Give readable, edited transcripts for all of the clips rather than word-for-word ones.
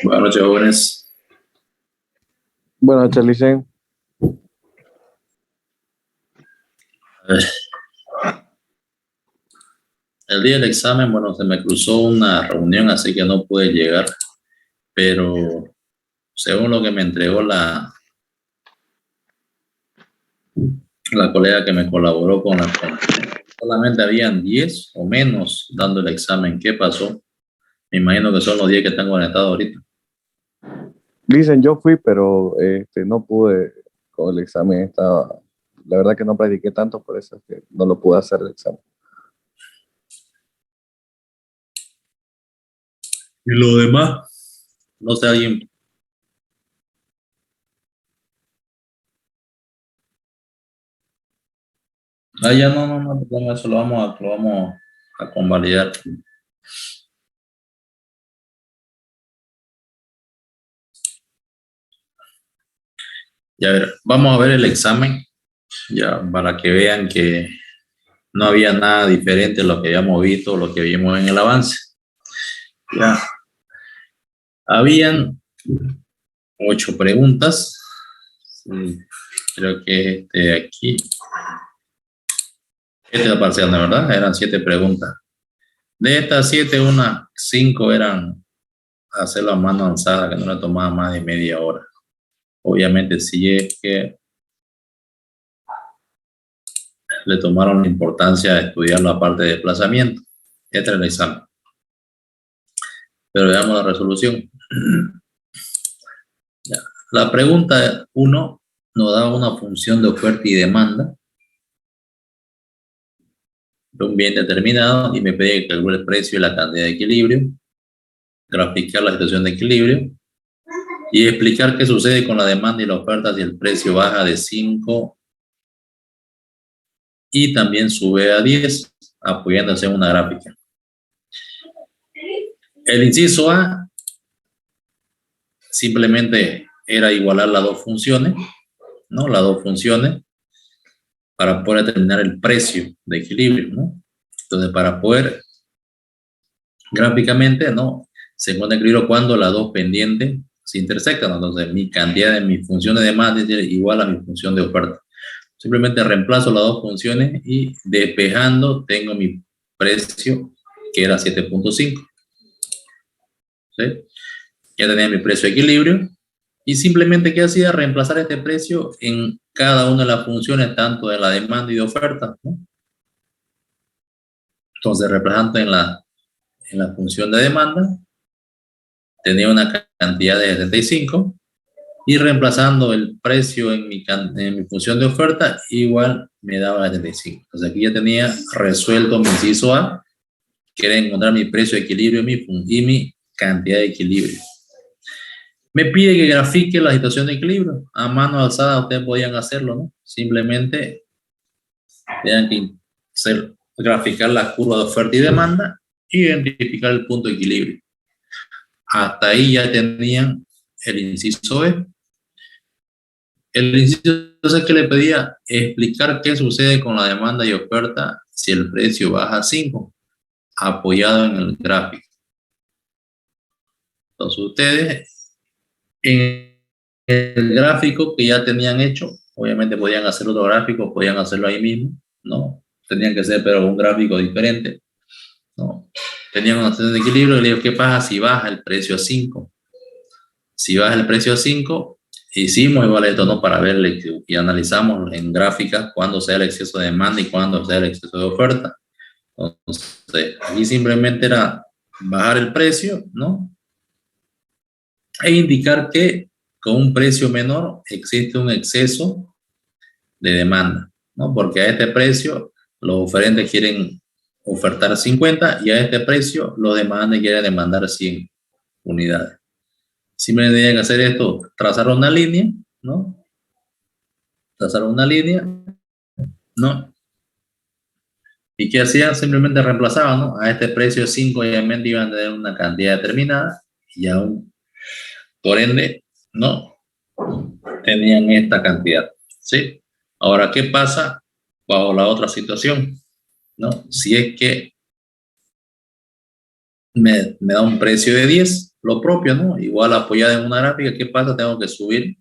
Buenas noches, jóvenes. Buenas noches, Licen. El día del examen, bueno, se me cruzó una reunión, así que no pude llegar, pero según lo que me entregó la colega que me colaboró con solamente habían 10 o menos dando el examen. ¿Qué pasó? Me imagino que son los 10 que están conectados ahorita. Licen, yo fui, pero no pude con el examen. La verdad que no practiqué tanto, por eso es que no lo pude hacer el examen. Y lo demás, no sé, alguien. Ya no, eso lo vamos a convalidar. Ya ver, vamos a ver el examen, ya para que vean que no había nada diferente a lo que habíamos visto, lo que vimos en el avance. Ya, habían 8 preguntas. Sí, creo que aquí, es la parcial, ¿no? ¿Verdad? Eran 7 preguntas. De estas 7, 5 eran hacerlo a mano alzada, que no le tomaba más de media hora. Obviamente, si es que le tomaron la importancia de estudiar la parte de desplazamiento. Este es el examen. Pero veamos la resolución. Ya. La pregunta 1 nos da una función de oferta y demanda de un bien determinado y me pide que calcule el precio y la cantidad de equilibrio, graficar la situación de equilibrio y explicar qué sucede con la demanda y la oferta si el precio baja de 5 y también sube a 10, apoyándose en una gráfica. El inciso A simplemente era igualar las dos funciones, ¿no? Las dos funciones para poder determinar el precio de equilibrio, ¿no? Entonces, para poder gráficamente, ¿no? Se encuentra equilibrio cuando las dos pendientes se intersectan. Entonces, mi cantidad de mi función de demanda es igual a mi función de oferta. Simplemente reemplazo las dos funciones y despejando tengo mi precio, que era 7.5. ¿Sí? Ya tenía mi precio de equilibrio. Y simplemente, ¿qué hacía? Reemplazar este precio en cada una de las funciones, tanto de la demanda y de oferta, ¿no? Entonces, reemplazando en la función de demanda, tenía una cantidad de 75 y reemplazando el precio en mi función de oferta, igual me daba 75. Entonces, aquí ya tenía resuelto mi inciso A, que era encontrar mi precio de equilibrio y mi cantidad de equilibrio. Me pide que grafique la situación de equilibrio. A mano alzada ustedes podían hacerlo, ¿no? Simplemente tenían que graficar la curva de oferta y demanda y identificar el punto de equilibrio. Hasta ahí ya tenían el inciso B. El inciso que le pedía explicar qué sucede con la demanda y oferta si el precio baja a 5, apoyado en el gráfico. Entonces ustedes en el gráfico que ya tenían hecho, obviamente podían hacer otro gráfico, podían hacerlo ahí mismo, ¿no? Tenían que ser pero un gráfico diferente, ¿no? Tenían una situación de equilibrio y le digo, ¿qué pasa si baja el precio a 5? Si baja el precio a 5, hicimos igual esto, ¿no? Para ver y analizamos en gráficas cuándo sea el exceso de demanda y cuándo sea el exceso de oferta. Entonces, aquí simplemente era bajar el precio, ¿no? E indicar que con un precio menor existe un exceso de demanda, ¿no? Porque a este precio los oferentes quieren ofertar 50 y a este precio los demandantes quieren demandar 100 unidades. Simplemente tenían que hacer esto, trazar una línea, ¿no? Trazar una línea, ¿no? ¿Y qué hacían? Simplemente reemplazaban, ¿no? A este precio 5 obviamente iban a tener una cantidad determinada y aún, por ende, ¿no? Tenían esta cantidad, ¿sí? Ahora, ¿qué pasa bajo la otra situación? ¿No? Si es que me da un precio de 10, lo propio, ¿no? Igual apoyada en una gráfica, ¿qué pasa? Tengo que subir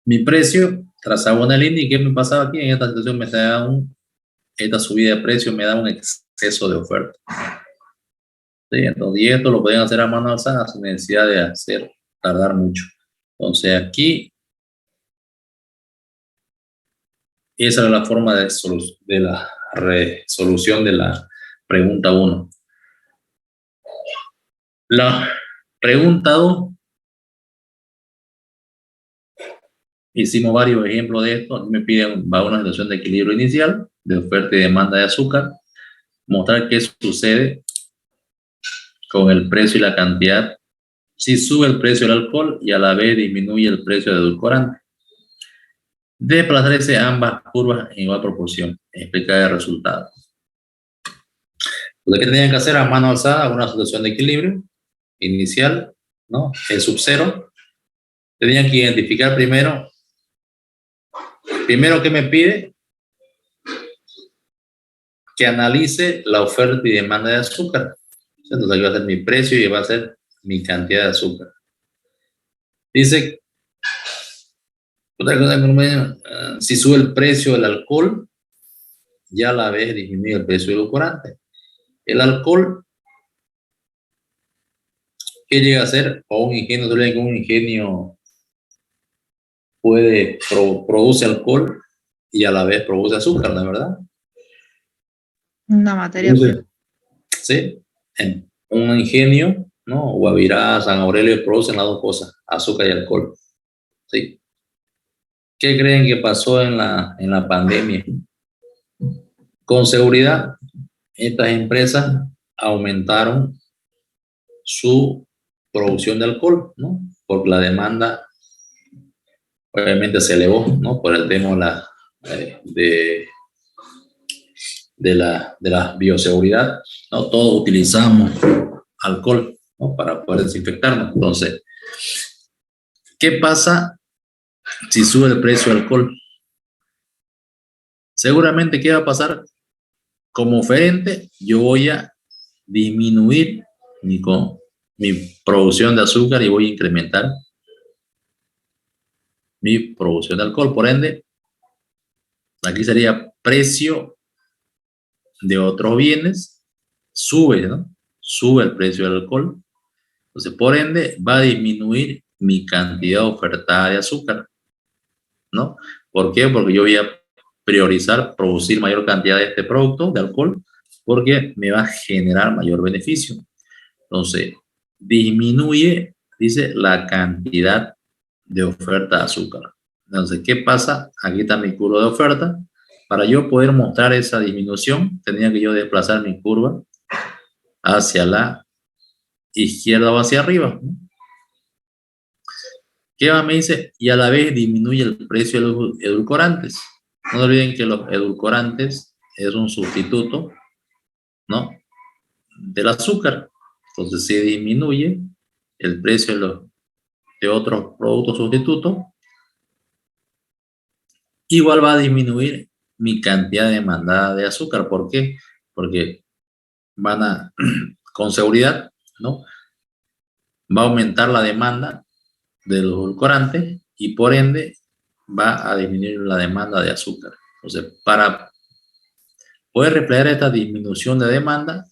mi precio, trazaba una línea y ¿qué me pasaba aquí? En esta situación me da esta subida de precio me da un exceso de oferta. ¿Sí? Entonces, y esto lo pueden hacer a mano alzada sin necesidad de tardar mucho. Entonces aquí, esa es la forma de la resolución de la pregunta 1. La pregunta 2, hicimos varios ejemplos de esto. Me piden, va a una situación de equilibrio inicial, de oferta y demanda de azúcar, mostrar qué sucede con el precio y la cantidad si sube el precio del alcohol y a la vez disminuye el precio del edulcorante. Desplazarse ambas curvas en igual proporción. Explicar el resultado. Lo que tenían que hacer a mano alzada, una situación de equilibrio inicial, ¿no? El sub cero. Tenían que identificar primero que me pide que analice la oferta y demanda de azúcar. Entonces aquí va a ser mi precio y va a ser mi cantidad de azúcar. Dice, si sube el precio del alcohol, ya a la vez disminuye el precio del edulcorante. El alcohol, ¿qué llega a ser? O un ingenio, un ingenio produce alcohol y a la vez produce azúcar, ¿no es verdad? Una materia prima. Sí, en un ingenio, ¿no? Guavirá, San Aurelio producen las dos cosas, azúcar y alcohol. ¿Sí? ¿Qué creen que pasó en la pandemia? Con seguridad, estas empresas aumentaron su producción de alcohol, ¿no? Porque la demanda obviamente se elevó, ¿no? Por el tema de la bioseguridad, ¿no? Todos utilizamos alcohol, ¿no? Para poder desinfectarnos. Entonces, ¿qué pasa si sube el precio del alcohol? Seguramente, ¿qué va a pasar? Como oferente, yo voy a disminuir mi producción de azúcar y voy a incrementar mi producción de alcohol. Por ende, aquí sería precio de otros bienes, sube, ¿no? Sube el precio del alcohol. Entonces, por ende, va a disminuir mi cantidad ofertada de azúcar, ¿no? ¿Por qué? Porque yo voy a priorizar producir mayor cantidad de este producto, de alcohol, porque me va a generar mayor beneficio. Entonces, disminuye, dice, la cantidad de oferta de azúcar. Entonces, ¿qué pasa? Aquí está mi curva de oferta. Para yo poder mostrar esa disminución, tenía que yo desplazar mi curva hacia la izquierda o hacia arriba, ¿no? ¿Qué más me dice? Y a la vez disminuye el precio de los edulcorantes. No olviden que los edulcorantes es un sustituto, ¿no? Del azúcar. Entonces, si disminuye el precio de otros productos sustitutos, igual va a disminuir mi cantidad demandada de azúcar. ¿Por qué? Porque con seguridad, ¿no? Va a aumentar la demanda de los edulcorantes y por ende va a disminuir la demanda de azúcar. Entonces, para poder reflejar esta disminución de demanda,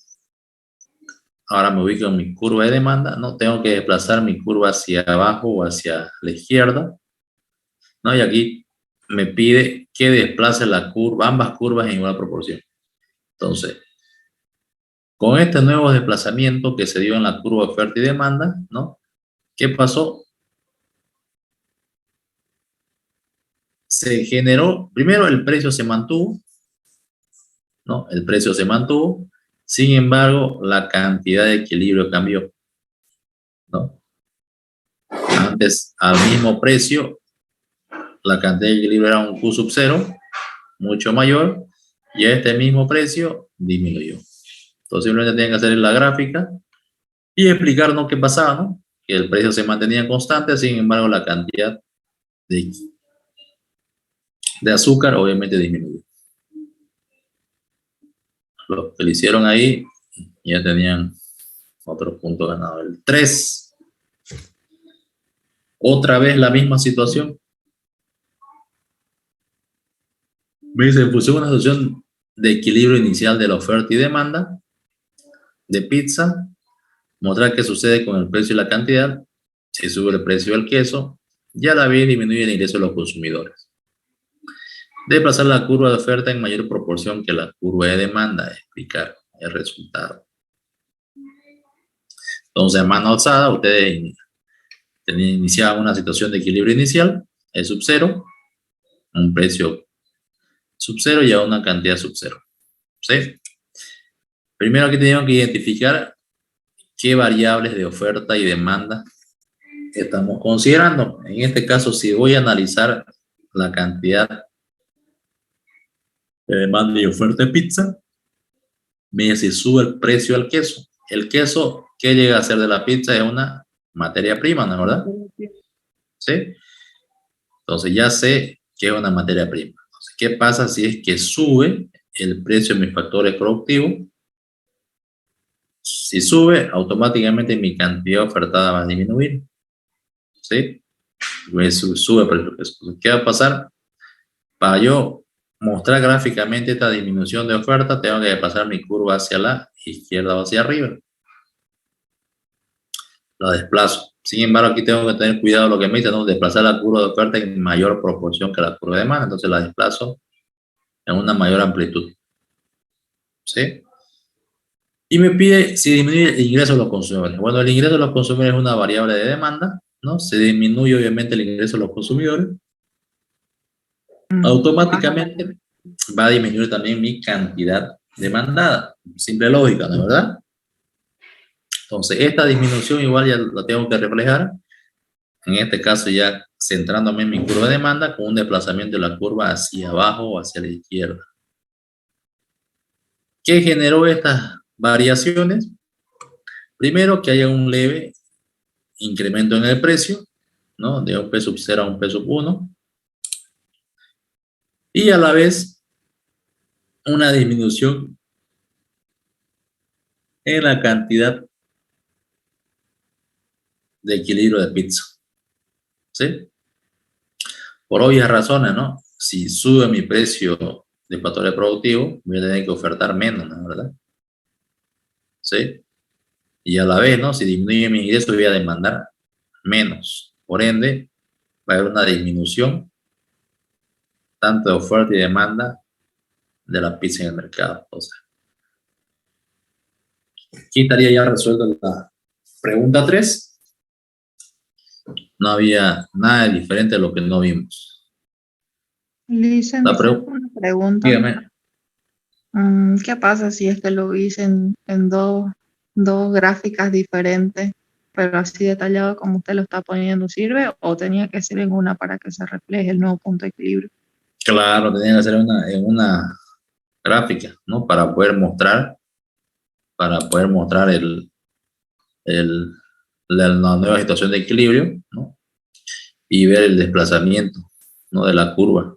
ahora me ubico en mi curva de demanda, no tengo que desplazar mi curva hacia abajo o hacia la izquierda, ¿no? Y aquí me pide que desplace ambas curvas en igual proporción. Entonces, con este nuevo desplazamiento que se dio en la curva de oferta y demanda, ¿no? ¿Qué pasó? Se generó, primero el precio se mantuvo, ¿no? El precio se mantuvo, sin embargo, la cantidad de equilibrio cambió, ¿no? Antes, al mismo precio, la cantidad de equilibrio era un Q sub 0, mucho mayor, y a este mismo precio disminuyó. Entonces, simplemente tienen que hacer la gráfica y explicarnos qué pasaba, ¿no? Que el precio se mantenía constante, sin embargo, la cantidad de azúcar obviamente disminuyó. Los que lo hicieron ahí ya tenían Otro punto ganado. El 3. Otra vez la misma situación. Me dice, en función de una situación de equilibrio inicial de la oferta y demanda de pizza, mostrar qué sucede con el precio y la cantidad. Si sube el precio del queso, ya la vez disminuye el ingreso de los consumidores. Desplazar la curva de oferta en mayor proporción que la curva de demanda, explicar el resultado. Entonces, a mano alzada, ustedes iniciaban una situación de equilibrio inicial, es sub 0, un precio sub 0 y a una cantidad sub 0. ¿Sí? Primero aquí tenemos que identificar qué variables de oferta y demanda estamos considerando. En este caso, si voy a analizar la cantidad de demanda y oferta de pizza, mire si sube el precio del queso. El queso, ¿qué llega a ser de la pizza? Es una materia prima, ¿no es verdad? ¿Sí? Entonces ya sé que es una materia prima. Entonces, ¿qué pasa si es que sube el precio de mis factores productivos? Si sube, automáticamente mi cantidad ofertada va a disminuir. ¿Sí? Sube el precio del queso. ¿Qué va a pasar? Para yo mostrar gráficamente esta disminución de oferta, tengo que pasar mi curva hacia la izquierda o hacia arriba. La desplazo. Sin embargo, aquí tengo que tener cuidado lo que me dice, ¿no? Desplazar la curva de oferta en mayor proporción que la curva de demanda. Entonces la desplazo en una mayor amplitud. ¿Sí? Y me pide si disminuye el ingreso de los consumidores. Bueno, el ingreso de los consumidores es una variable de demanda, ¿no? Se disminuye obviamente el ingreso de los consumidores. Automáticamente va a disminuir también mi cantidad demandada. Simple lógica, ¿no es verdad? Entonces, esta disminución igual ya la tengo que reflejar. En este caso ya centrándome en mi curva de demanda con un desplazamiento de la curva hacia abajo o hacia la izquierda. ¿Qué generó estas variaciones? Primero, que haya un leve incremento en el precio, ¿no? De un peso 0 a un peso 1. Y a la vez, una disminución en la cantidad de equilibrio de pizza. ¿Sí? Por obvias razones, ¿no? Si sube mi precio de factores productivos, voy a tener que ofertar menos, ¿no? ¿Verdad? ¿Sí? Y a la vez, ¿no? Si disminuye mi ingreso, voy a demandar menos. Por ende, va a haber una disminución tanto de oferta y demanda de la pizza en el mercado. Entonces, aquí estaría ya resuelta la pregunta 3. No había nada diferente a lo que no vimos. Listen, una pregunta. Dígame. ¿Qué pasa si es que lo hice en dos gráficas diferentes, pero así detallado como usted lo está poniendo? ¿Sirve o tenía que ser en una para que se refleje el nuevo punto de equilibrio? Claro, tenía que hacer en una gráfica, ¿no? Para poder mostrar la nueva situación de equilibrio, ¿no? Y ver el desplazamiento, ¿no? De la curva.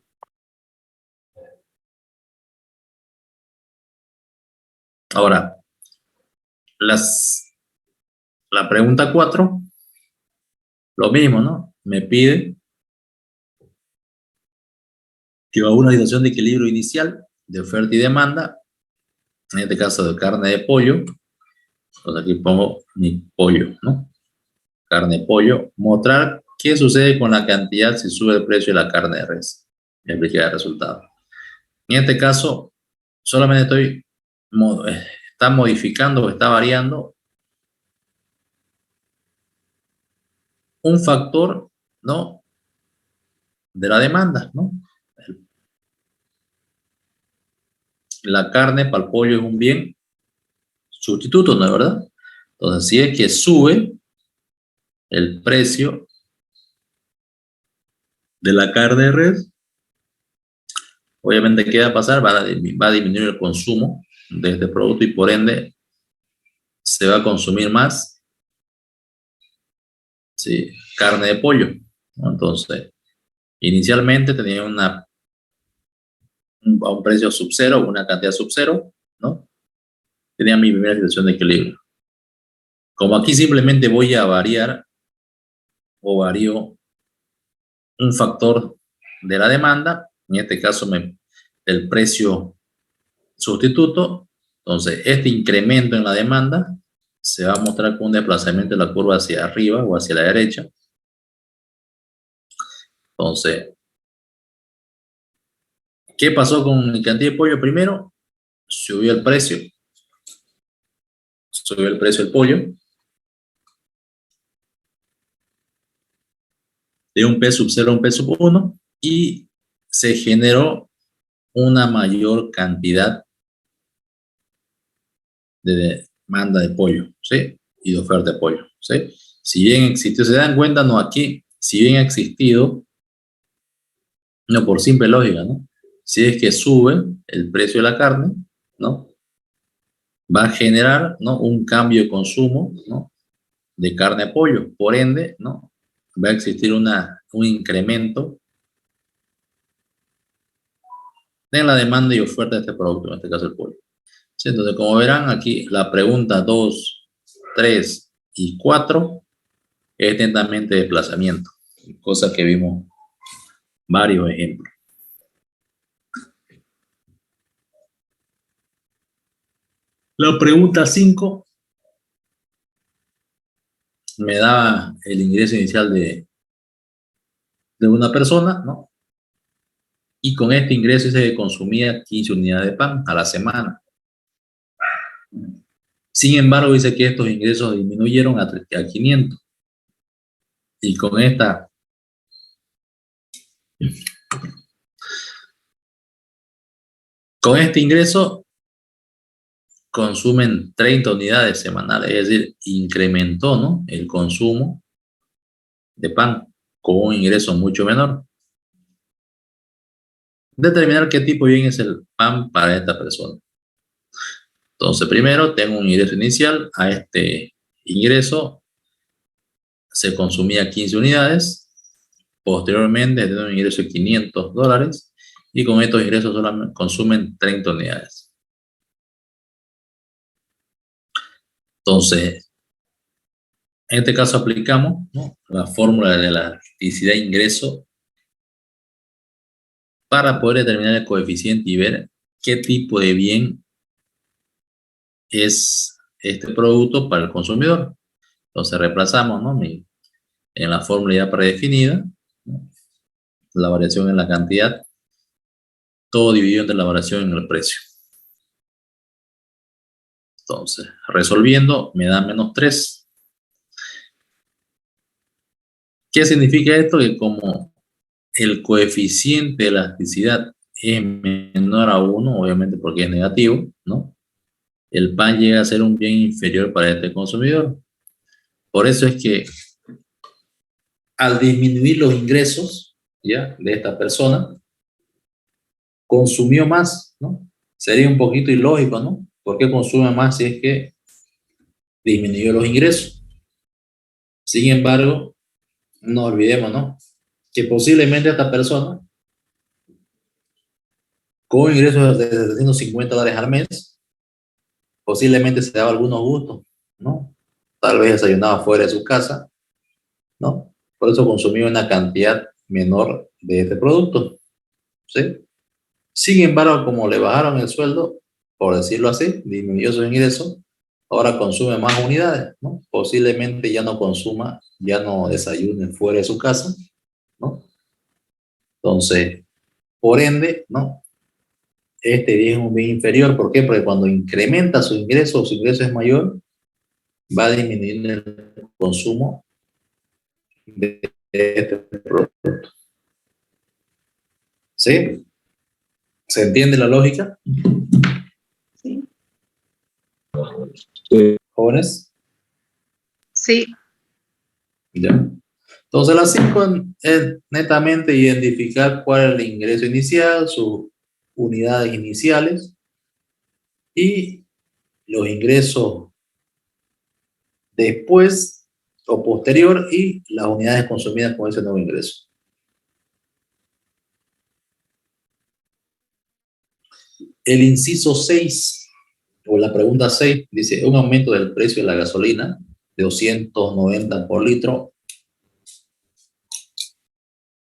Ahora, la pregunta 4, lo mismo, ¿no? Me pide que va a una situación de equilibrio inicial de oferta y demanda, en este caso de carne de pollo. Entonces aquí pongo mi pollo, ¿no? Carne de pollo. Mostrar qué sucede con la cantidad si sube el precio de la carne de res. Me expliqué el resultado. En este caso, solamente está modificando o está variando un factor, ¿no? De la demanda, ¿no? La carne para el pollo es un bien sustituto, ¿no es verdad? Entonces, si es que sube el precio de la carne de res, obviamente, ¿qué va a pasar? Va a disminuir el consumo de este producto y por ende se va a consumir más, ¿sí? Carne de pollo, ¿no? Entonces, inicialmente tenía a un precio sub 0, una cantidad sub 0, ¿no? Tenía mi primera situación de equilibrio. Como aquí simplemente voy a variar o varío un factor de la demanda, en este caso el precio sustituto, entonces este incremento en la demanda se va a mostrar con un desplazamiento de la curva hacia arriba o hacia la derecha. Entonces, ¿qué pasó con mi cantidad de pollo? Primero, subió el precio del pollo de un P sub 0 a un P sub 1 y se generó una mayor cantidad de demanda de pollo, ¿sí? Y de oferta de pollo, ¿sí? Si bien existió, se dan cuenta, no aquí, si bien ha existido, no por simple lógica, ¿no? Si es que sube el precio de la carne, ¿no? Va a generar, ¿no? Un cambio de consumo, ¿no? De carne a pollo. Por ende, ¿no? Va a existir un incremento en la demanda y oferta de este producto, en este caso el pollo. ¿Sí? Entonces, como verán aquí, la pregunta 2, 3 y 4 es netamente desplazamiento, cosa que vimos varios ejemplos. La pregunta 5 me da el ingreso inicial de una persona, ¿no? Y con este ingreso se consumía 15 unidades de pan a la semana. Sin embargo, dice que estos ingresos disminuyeron a 500. Y con este ingreso consumen 30 unidades semanales, es decir, incrementó, ¿no? El consumo de pan con un ingreso mucho menor. Determinar qué tipo de bien es el pan para esta persona. Entonces, primero tengo un ingreso inicial. A este ingreso se consumía 15 unidades. Posteriormente, tengo un ingreso de $500 y con estos ingresos solamente consumen 30 unidades. Entonces, en este caso aplicamos, ¿no? La fórmula de la elasticidad de ingreso para poder determinar el coeficiente y ver qué tipo de bien es este producto para el consumidor. Entonces reemplazamos, ¿no? En la fórmula ya predefinida, ¿no? La variación en la cantidad, todo dividido entre la variación en el precio. Entonces, resolviendo, me da -3. ¿Qué significa esto? Que como el coeficiente de elasticidad es menor a 1, obviamente porque es negativo, ¿no? El pan llega a ser un bien inferior para este consumidor. Por eso es que al disminuir los ingresos, ¿ya? De esta persona, consumió más, ¿no? Sería un poquito ilógico, ¿no? ¿Por qué consume más si es que disminuyó los ingresos? Sin embargo, no olvidemos, ¿no? Que posiblemente esta persona, con ingresos de $750 al mes, posiblemente se daba algunos gustos, ¿no? Tal vez desayunaba fuera de su casa, ¿no? Por eso consumió una cantidad menor de este producto, ¿sí? Sin embargo, como le bajaron el sueldo, por decirlo así, disminuyó su ingreso, ahora consume más unidades, ¿no? Posiblemente ya no consuma, ya no desayune fuera de su casa, ¿no? Entonces, por ende, ¿no? Este bien es un bien inferior. ¿Por qué? Porque cuando incrementa su ingreso es mayor, va a disminuir el consumo de este producto. ¿Sí? ¿Se entiende la lógica? Sí. ¿Jóvenes? Sí. Ya. Entonces, las 5 es netamente identificar cuál es el ingreso inicial, sus unidades iniciales y los ingresos después o posterior y las unidades consumidas con ese nuevo ingreso. El inciso 6 o la pregunta 6 dice un aumento del precio de la gasolina de 290 por litro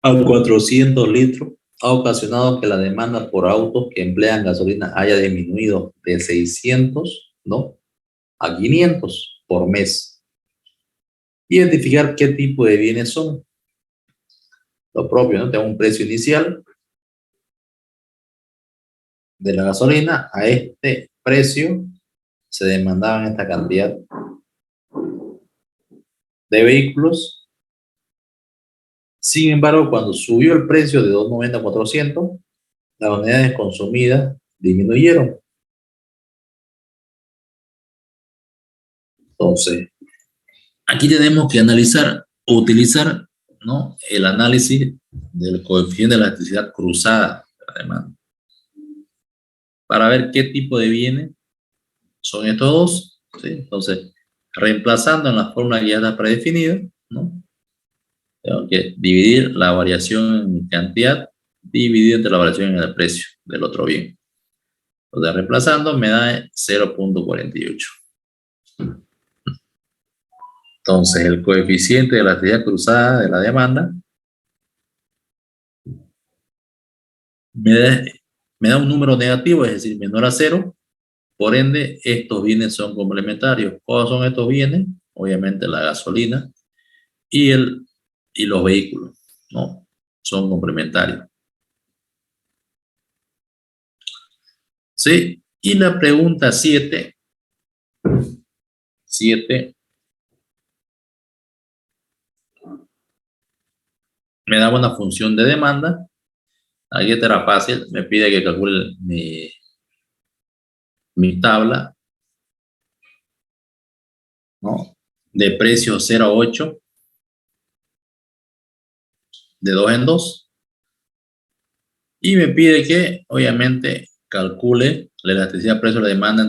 a 400 litros ha ocasionado que la demanda por autos que emplean gasolina haya disminuido de 600, ¿no?, a 500 por mes. Identificar qué tipo de bienes son. Lo propio, ¿no? Tengo un precio inicial de la gasolina. A este precio se demandaban esta cantidad de vehículos. Sin embargo, cuando subió el precio de 290 a 400, las unidades consumidas disminuyeron. Entonces, aquí tenemos que analizar o utilizar, ¿no?, el análisis del coeficiente de elasticidad cruzada de la demanda para ver qué tipo de bienes son estos dos, ¿sí? Entonces, reemplazando en la fórmula que ya está predefinida, ¿no?, tengo que dividir la variación en cantidad dividido entre la variación en el precio del otro bien. Entonces, reemplazando me da 0.48. Entonces, el coeficiente de la elasticidad cruzada de la demanda me da un número negativo, es decir, menor a 0. Por ende, estos bienes son complementarios. ¿Cuáles son estos bienes? Obviamente la gasolina y los vehículos, ¿no? Son complementarios. ¿Sí? Y la pregunta 7 me daba una función de demanda. Aquí esta era fácil, me pide que calcule mi tabla, ¿no?, de precio 0 a 8, de 2 en 2. Y me pide que, obviamente, calcule la elasticidad precio-demanda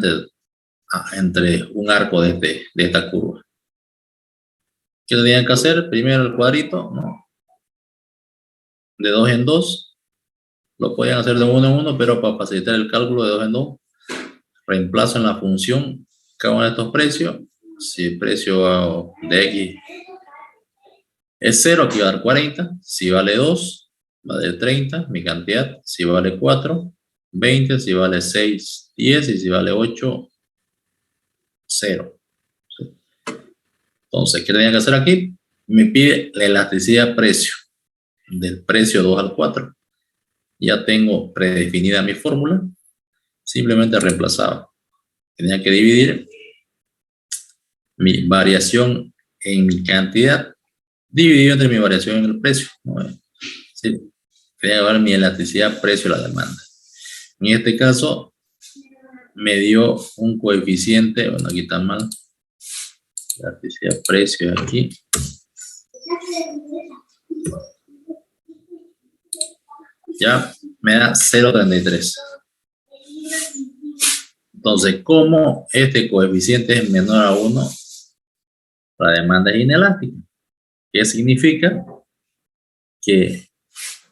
entre un arco de esta curva. ¿Qué tenían que hacer? Primero el cuadrito, ¿no?, de 2 en 2. Lo pueden hacer de 1 en 1, pero para facilitar el cálculo de 2 en 2, reemplazo en la función cada uno de estos precios. Si el precio de X es 0, aquí va a dar 40. Si vale 2, va a dar 30, mi cantidad. Si vale 4, 20. Si vale 6, 10. Y si vale 8, 0. Entonces, ¿qué tenía que hacer aquí? Me pide la elasticidad precio, del precio 2 al 4. Ya tengo predefinida mi fórmula. Simplemente reemplazaba. Tenía que dividir mi variación en mi cantidad dividido entre mi variación en el precio, ¿no? Sí, tenía que ver mi elasticidad precio a la demanda. En este caso, me dio un coeficiente, bueno, aquí está mal, elasticidad precio aquí. Ya me da 0.33. Entonces, como este coeficiente es menor a 1, la demanda es inelástica. ¿Qué significa? Que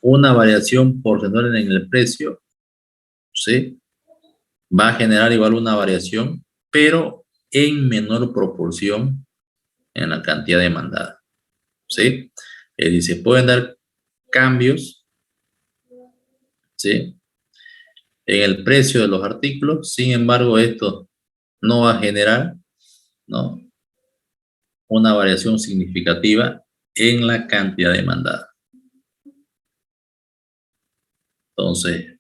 una variación porcentual en el precio, ¿sí?, va a generar igual una variación, pero en menor proporción en la cantidad demandada, ¿sí? Es decir, se pueden dar cambios, ¿sí?, en el precio de los artículos. Sin embargo, esto no va a generar, ¿no?, una variación significativa en la cantidad demandada. Entonces,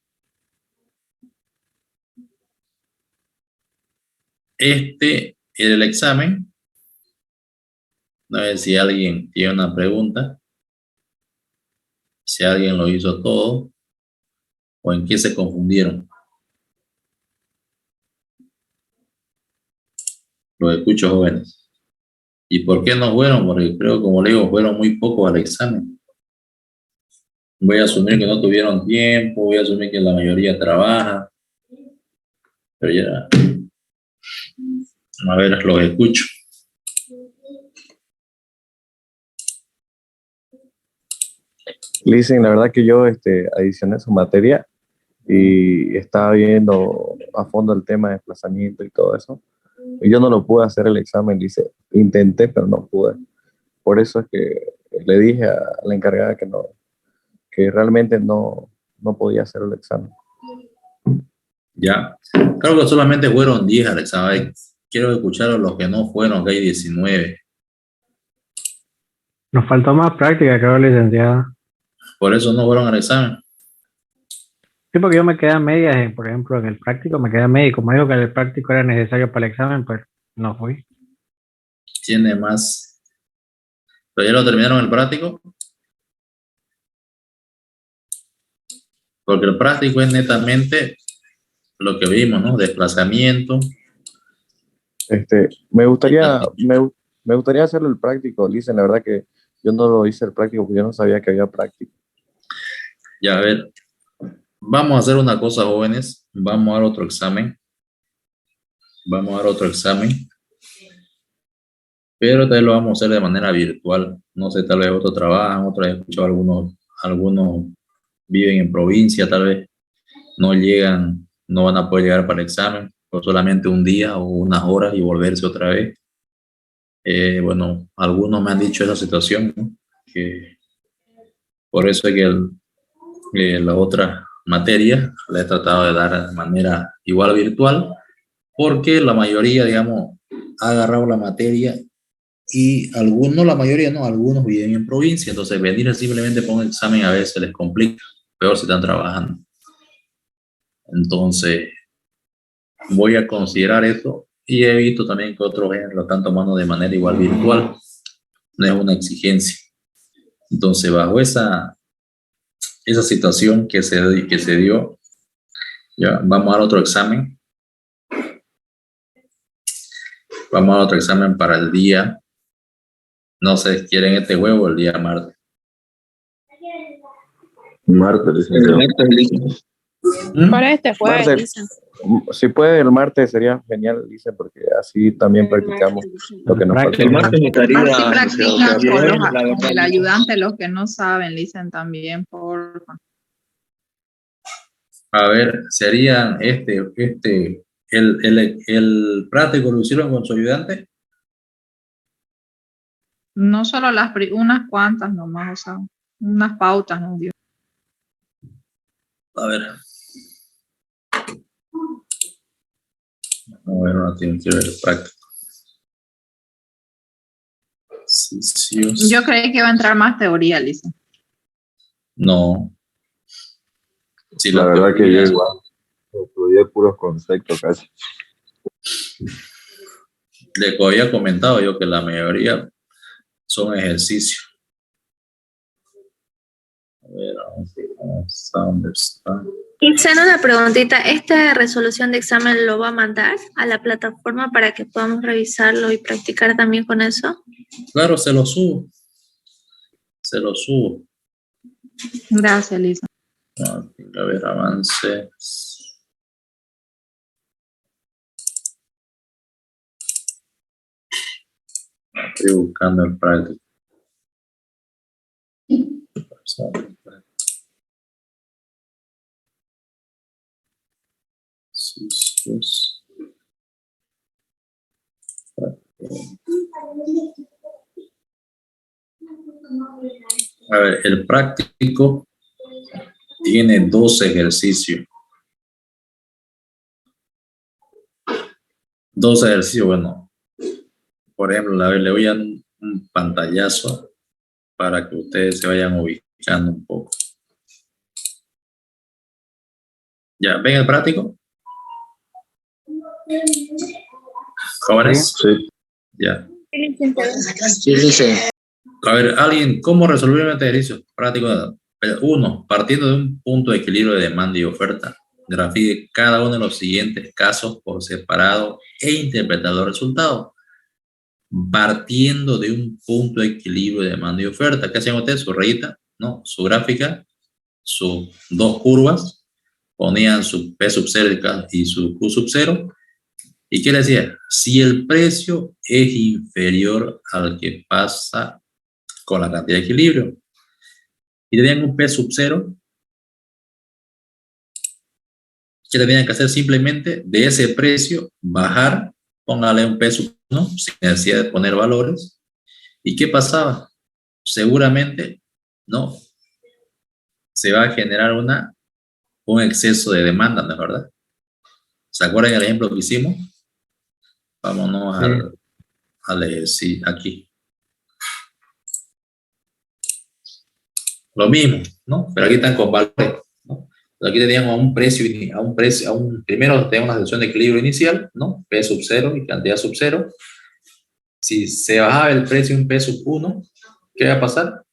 este era el examen. No sé si alguien tiene una pregunta, si alguien lo hizo todo o en qué se confundieron. Los escucho, jóvenes. ¿Y por qué no fueron? Porque creo, como le digo, fueron muy pocos al examen. Voy a asumir que no tuvieron tiempo, voy a asumir que la mayoría trabaja. Pero ya, a ver, los escucho. Listen, la verdad que yo adicioné su materia y estaba viendo a fondo el tema de desplazamiento y todo eso. Yo no lo pude hacer el examen, dice. Intenté, pero no pude. Por eso es que le dije a la encargada que no, que realmente no podía hacer el examen. Ya. Creo que solamente fueron 10 al examen. Quiero escuchar a los que no fueron, que hay 19. Nos faltó más práctica, creo, licenciada. Por eso no fueron al examen. Sí, porque yo me quedé a medias, por ejemplo, en el práctico, me quedé a medias. Y como dijo que el práctico era necesario para el examen, pues no fui. Tiene más. Pero ya lo terminaron el práctico. Porque el práctico es netamente lo que vimos, ¿no? Desplazamiento. Me gustaría hacerlo el práctico, Licen. La verdad que yo no lo hice el práctico porque yo no sabía que había práctico. Ya, a ver. Vamos a hacer una cosa, jóvenes. Vamos a dar otro examen. Vamos a dar otro examen. Pero tal vez lo vamos a hacer de manera virtual. No sé, tal vez otros trabajan, otros he escuchado algunos viven en provincia, tal vez no llegan, no van a poder llegar para el examen, o solamente un día o unas horas y volverse otra vez. Bueno, algunos me han dicho esa situación, ¿no? Que por eso es que la otra materia la he tratado de dar de manera igual virtual, porque la mayoría, digamos, ha agarrado la materia y algunos, no la mayoría, no, algunos viven en provincia, entonces venir simplemente por un examen a veces les complica, peor si están trabajando. Entonces, voy a considerar eso y he visto también que otros lo están tomando de manera igual virtual, no es una exigencia. Entonces, bajo esa situación que se dio, ya vamos a dar otro examen. Vamos a dar otro examen para el día, no sé, ¿quieren este juego el día martes? Martes, licenciado. Para este jueves, Martes. dicen. Si puede el martes sería genial, Licen, porque así también practicamos lo que nos falta. El martes estaría. Así practican la con verdad. el ayudante, los que no saben, dicen también, por A ver, serían el práctico lo hicieron con su ayudante. no solo unas cuantas nomás, o sea, unas pautas nos dio. A ver. Bueno, no tiene que ver el práctico. Yo creí que iba a entrar más teoría, Lisa. No. Sí, La verdad que yo teorías- igual estudié puros conceptos casi. Le había comentado yo que la mayoría son ejercicios. A ver, ¿dónde está? Ixen, una preguntita. ¿Esta resolución de examen lo va a mandar a la plataforma para que podamos revisarlo y practicar también con eso? Claro, se lo subo. Se lo subo. Gracias, Lisa. A ver, avances. Estoy buscando el práctico. Ejercicios. A ver, el práctico tiene 12 ejercicios. 12 ejercicios, bueno. Por ejemplo, a ver, le voy a dar un pantallazo para que ustedes se vayan ubicando un poco. ¿Ya ven el práctico? ¿Jóvenes? Sí. Ya. Sí, dice. A ver, alguien, ¿cómo resolver este ejercicio? Práctico. 1. Partiendo de un punto de equilibrio de demanda y oferta, grafique cada uno de los siguientes casos por separado e interpretando los resultados. Partiendo de un punto de equilibrio de demanda y oferta. ¿Qué hacían ustedes? Su rayita, ¿no? Su gráfica, sus dos curvas, ponían su P sub 0 y su Q sub 0. ¿Y qué le decía? Si el precio es inferior al que pasa con la cantidad de equilibrio y tenían un P sub 0, ¿qué tenían que hacer? Simplemente de ese precio bajar póngale un peso, ¿no? Sin necesidad de poner valores. ¿Y qué pasaba? Seguramente, ¿no? Se va a generar un exceso de demanda, ¿no es verdad? ¿Se acuerdan el ejemplo que hicimos? Vámonos sí, aquí. Lo mismo, ¿no? Pero aquí están con valores, ¿no? Aquí teníamos primero tenemos una situación de equilibrio inicial, ¿no? P sub 0 y cantidad sub 0. Si se bajaba el precio un P sub 1, ¿qué va a pasar?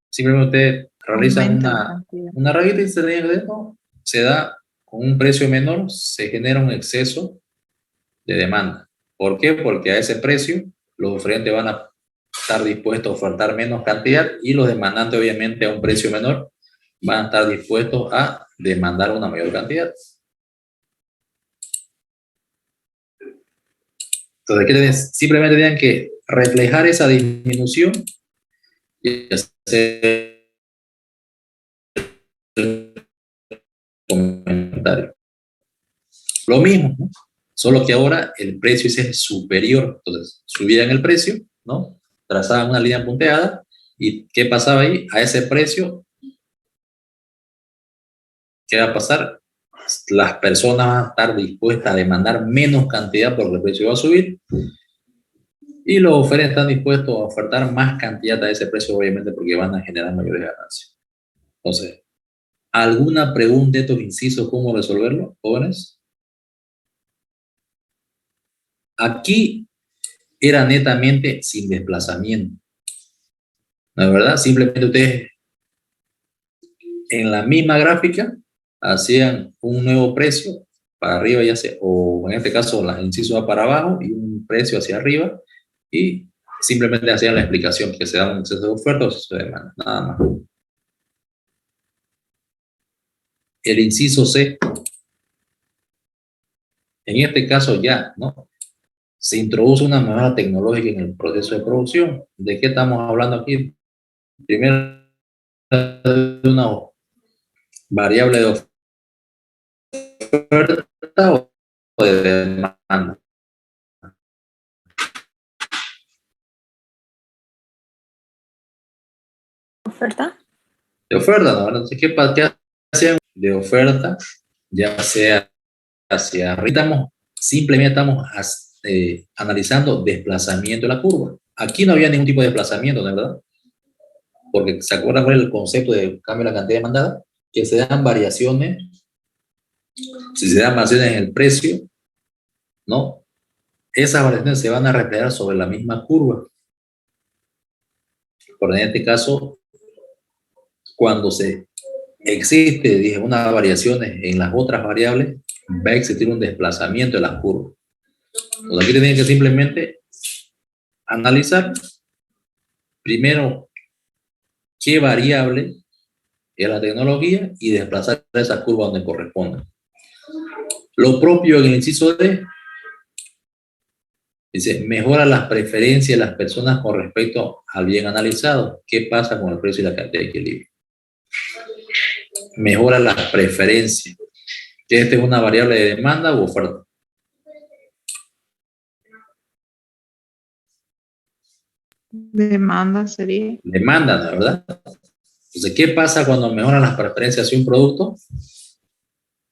Simplemente ustedes realizan una rayita y se da con un precio menor, se genera un exceso de demanda. ¿Por qué? Porque a ese precio los oferentes van a estar dispuestos a ofertar menos cantidad y los demandantes, obviamente, a un precio menor, van a estar dispuestos a demandar una mayor cantidad. Entonces, simplemente tienen que reflejar esa disminución y hacer el comentario. Lo mismo, ¿no? Solo que ahora el precio es superior. Entonces, subían el precio, ¿no? Trazaban una línea punteada. ¿Y qué pasaba ahí? A ese precio, ¿qué va a pasar? Las personas van a estar dispuestas a demandar menos cantidad porque el precio va a subir. Y los oferentes están dispuestos a ofertar más cantidad a ese precio, obviamente, porque van a generar mayores ganancias. Entonces, ¿alguna pregunta de estos incisos cómo resolverlo, jóvenes? Aquí era netamente sin desplazamiento. ¿No es verdad? Simplemente ustedes en la misma gráfica hacían un nuevo precio para arriba, ya sea, o en este caso el inciso va para abajo y un precio hacia arriba, y simplemente hacían la explicación que se da un exceso de oferta o exceso de demanda, nada más. El inciso C, en este caso ya, ¿no? Se introduce una mejora tecnológica en el proceso de producción. ¿De qué estamos hablando aquí? Primero, de una variable de oferta o de demanda. ¿Oferta? De oferta, ¿no? Entonces, ¿qué hacían de oferta? Ya sea hacia arriba, simplemente estamos analizando desplazamiento de la curva. Aquí no había ningún tipo de desplazamiento, ¿no es verdad? Porque ¿se acuerdan cuál es el concepto de cambio de la cantidad demandada? Que se dan variaciones, si se dan variaciones en el precio, ¿no? Esas variaciones se van a reflejar sobre la misma curva. Por en este caso, cuando existe unas variaciones en las otras variables, va a existir un desplazamiento de las curvas. Entonces aquí tienen que simplemente analizar primero qué variable es la tecnología y desplazar esa curva donde corresponde. Lo propio en el inciso D dice, mejora las preferencias de las personas con respecto al bien analizado. ¿Qué pasa con el precio y la cantidad de equilibrio? Mejora las preferencias. ¿Que esta es una variable de demanda u oferta? Demanda sería. Demanda, ¿no? ¿Verdad? Entonces, ¿qué pasa cuando mejoran las preferencias hacia un producto?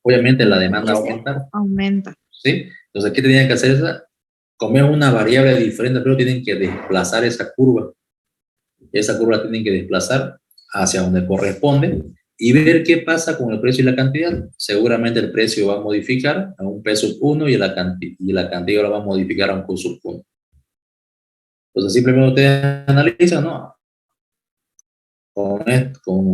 Obviamente la demanda va a aumentar. Aumenta. ¿Sí? Entonces, ¿qué tenían que hacer? Como es una variable diferente, pero tienen que desplazar esa curva. Esa curva la tienen que desplazar hacia donde corresponde y ver qué pasa con el precio y la cantidad. Seguramente el precio va a modificar a un P sub 1 y la cantidad la va a modificar a un Q sub 1. Entonces, simplemente ustedes analizan, ¿no? Con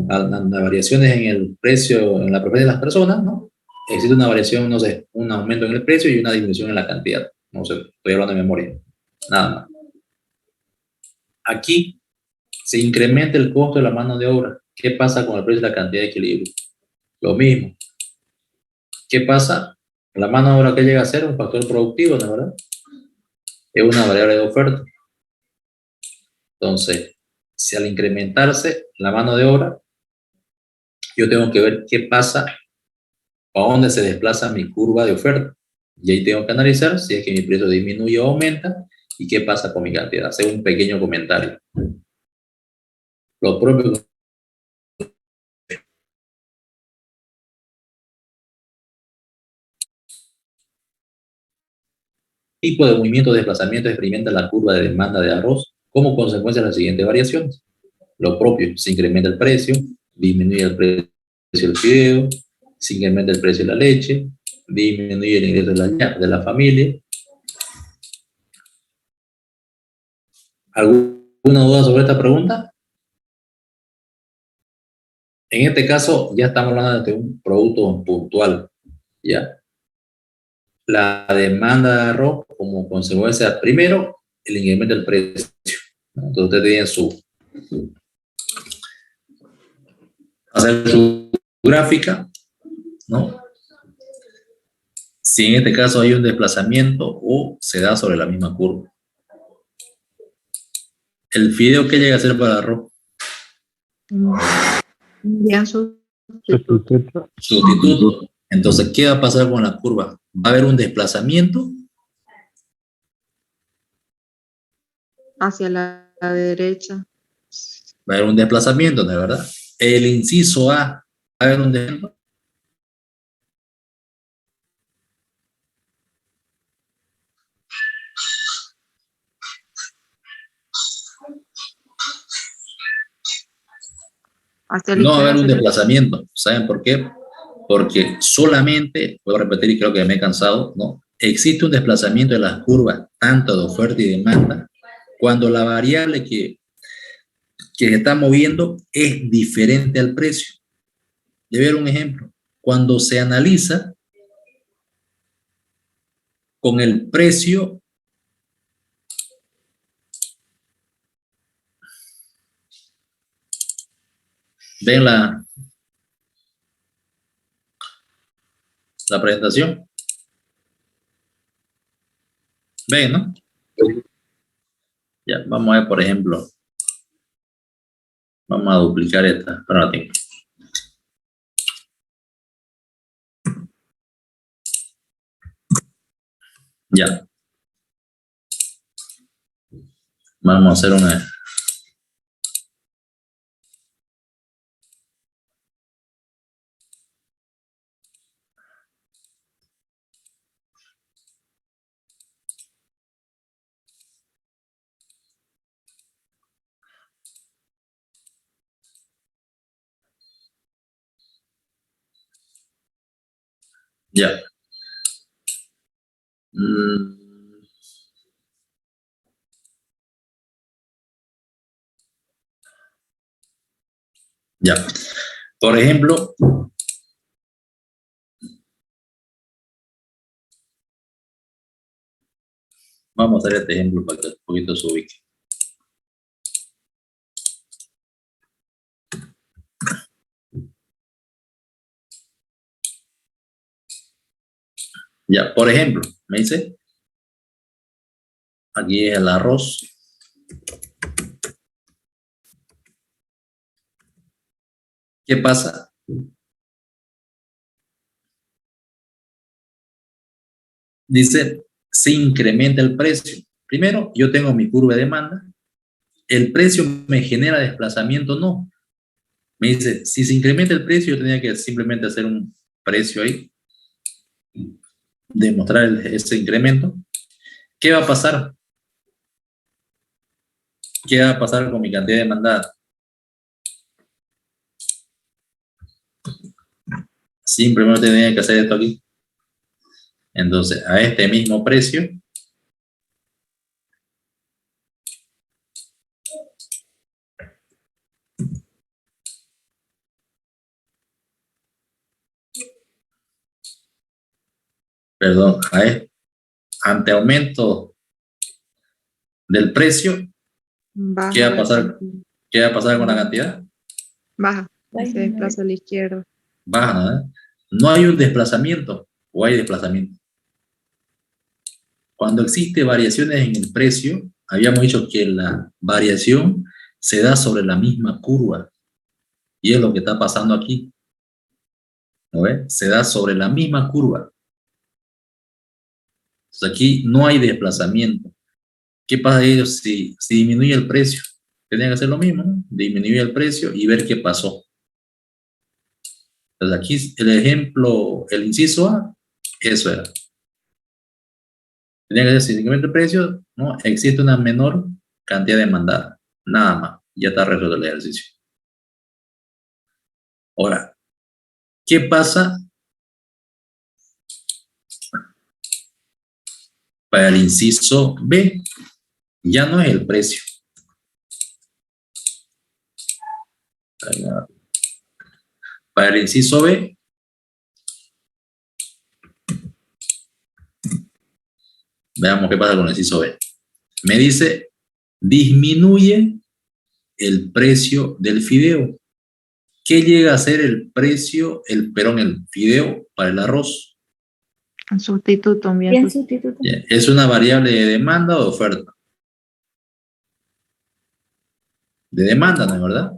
las variaciones en el precio, en la preferencia de las personas, ¿no? Existe una variación, no sé, un aumento en el precio y una disminución en la cantidad. No sé, estoy hablando de memoria. Nada más. Aquí se incrementa el costo de la mano de obra. ¿Qué pasa con el precio y la cantidad de equilibrio? Lo mismo. ¿Qué pasa? La mano de obra que llega a ser un factor productivo, ¿no es verdad? Es una variable de oferta. Entonces, si al incrementarse la mano de obra, yo tengo que ver qué pasa, a dónde se desplaza mi curva de oferta. Y ahí tengo que analizar si es que mi precio disminuye o aumenta y qué pasa con mi cantidad. Hacer un pequeño comentario. Lo propio tipo de movimiento de desplazamiento experimenta la curva de demanda de arroz como consecuencia de las siguientes variaciones. Lo propio, se incrementa el precio, disminuye el precio del fideo, se incrementa el precio de la leche, disminuye el ingreso de la familia. ¿Alguna duda sobre esta pregunta? En este caso, ya estamos hablando de un producto puntual, ¿ya? La demanda de arroz como consecuencia, primero, el incremento del precio, ¿no? Entonces, usted tiene hacer su gráfica, ¿no? Si en este caso hay un desplazamiento o se da sobre la misma curva. ¿El fideo qué llega a ser para el arroz? Ya Sustituto. Sustituto. Entonces, ¿qué va a pasar con la curva? ¿Va a haber un desplazamiento? hacia la derecha. Va a haber un desplazamiento, ¿no es verdad? El inciso A, ¿va a haber un desplazamiento? Hacia la No va a haber izquierda un sería. desplazamiento. ¿Saben por qué? Porque solamente, puedo repetir y creo que me he cansado, ¿no? Existe un desplazamiento de las curvas, tanto de oferta y demanda, cuando la variable que se está moviendo es diferente al precio. Le voy a dar un ejemplo. Cuando se analiza con el precio ven la presentación. Ven, ¿no? Ya, vamos a ver, por ejemplo, vamos a duplicar esta. Espérate. Ya. Vamos a hacer una. Ya. Ya. Por ejemplo, vamos a hacer este ejemplo para que un poquito se ubique. Ya, por ejemplo, me dice, aquí es el arroz. ¿Qué pasa? Dice, se incrementa el precio. Primero, yo tengo mi curva de demanda. ¿El precio me genera desplazamiento? No. Me dice, si se incrementa el precio, yo tenía que simplemente hacer un precio ahí, demostrar ese incremento. ¿Qué va a pasar? ¿Qué va a pasar con mi cantidad demandada? Simplemente tenía que hacer esto aquí. Entonces, a este mismo precio, perdón, ante aumento del precio, Baja ¿qué va a la pasar? cantidad. ¿Qué va a pasar con la cantidad? Baja. Se desplaza a la izquierda. Baja, ¿no? No hay un desplazamiento o hay desplazamiento. Cuando existe variaciones en el precio, habíamos dicho que la variación se da sobre la misma curva. Y es lo que está pasando aquí. ¿No ves? Se da sobre la misma curva. Entonces aquí no hay desplazamiento. ¿Qué pasa si disminuye el precio? Tenía que hacer lo mismo, ¿no? Disminuir el precio y ver qué pasó. Entonces aquí el ejemplo, el inciso A, eso era. Tenía que ser, si incrementa el precio, ¿no? Existe una menor cantidad demandada. Nada más. Ya está resuelto el ejercicio. Ahora, ¿qué pasa para el inciso B? Ya no es el precio. Para el inciso B, veamos qué pasa con el inciso B. Me dice, disminuye el precio del fideo. ¿Qué llega a ser el precio, el fideo para el arroz? Un sustituto, Bien sustituto. ¿Es una variable de demanda o de oferta? De demanda, ¿no es verdad?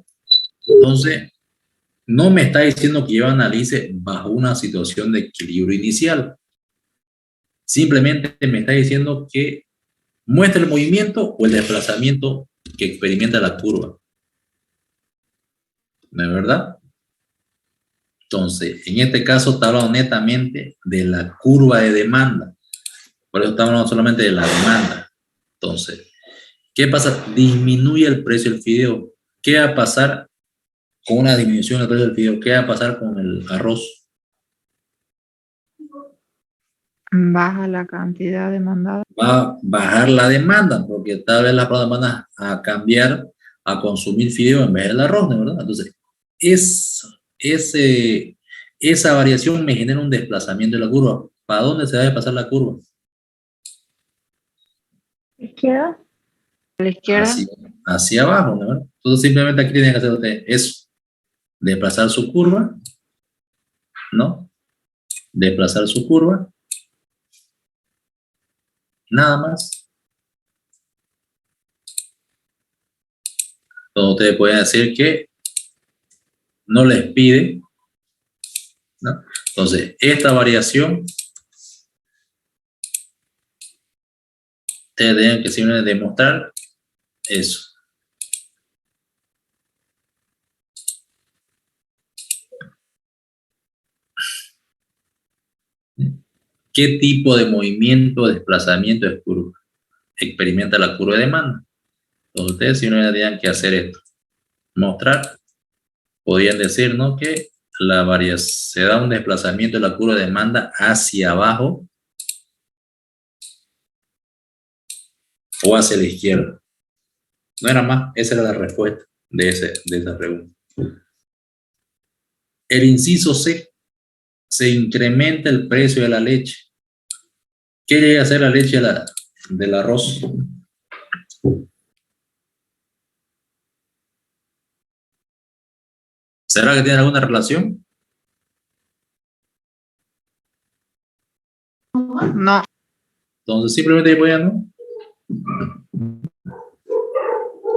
Entonces, no me está diciendo que yo analice bajo una situación de equilibrio inicial. Simplemente me está diciendo que muestra el movimiento o el desplazamiento que experimenta la curva. ¿No es verdad? Entonces, en este caso está hablando netamente de la curva de demanda. Por eso estamos hablando solamente de la demanda. Entonces, ¿qué pasa? Disminuye el precio del fideo. ¿Qué va a pasar con una disminución del precio del fideo? ¿Qué va a pasar con el arroz? Baja la cantidad demandada. Va a bajar la demanda, porque tal vez las personas van a cambiar a consumir fideo en vez del arroz, ¿no es verdad? Entonces, esa variación me genera un desplazamiento de la curva. ¿Para dónde se debe pasar la curva? ¿Izquierda? A la izquierda. Hacia abajo, ¿no es verdad? Entonces, simplemente aquí tienen que hacer ustedes eso. Desplazar su curva, ¿no? Desplazar su curva. Nada más. Entonces, ustedes pueden decir que no les pide, ¿no? Entonces, esta variación, ustedes tienen que simplemente demostrar eso. ¿Qué tipo de movimiento o desplazamiento experimenta la curva de demanda? Entonces, ustedes simplemente tenían que hacer esto. Mostrar. Podrían decir, ¿no? Que se da un desplazamiento de la curva de demanda hacia abajo o hacia la izquierda. No era más, esa era la respuesta de esa pregunta. El inciso C, se incrementa el precio de la leche. ¿Qué llega a ser la leche del arroz? ¿Será que tiene alguna relación? No. Entonces simplemente voy a, ¿no?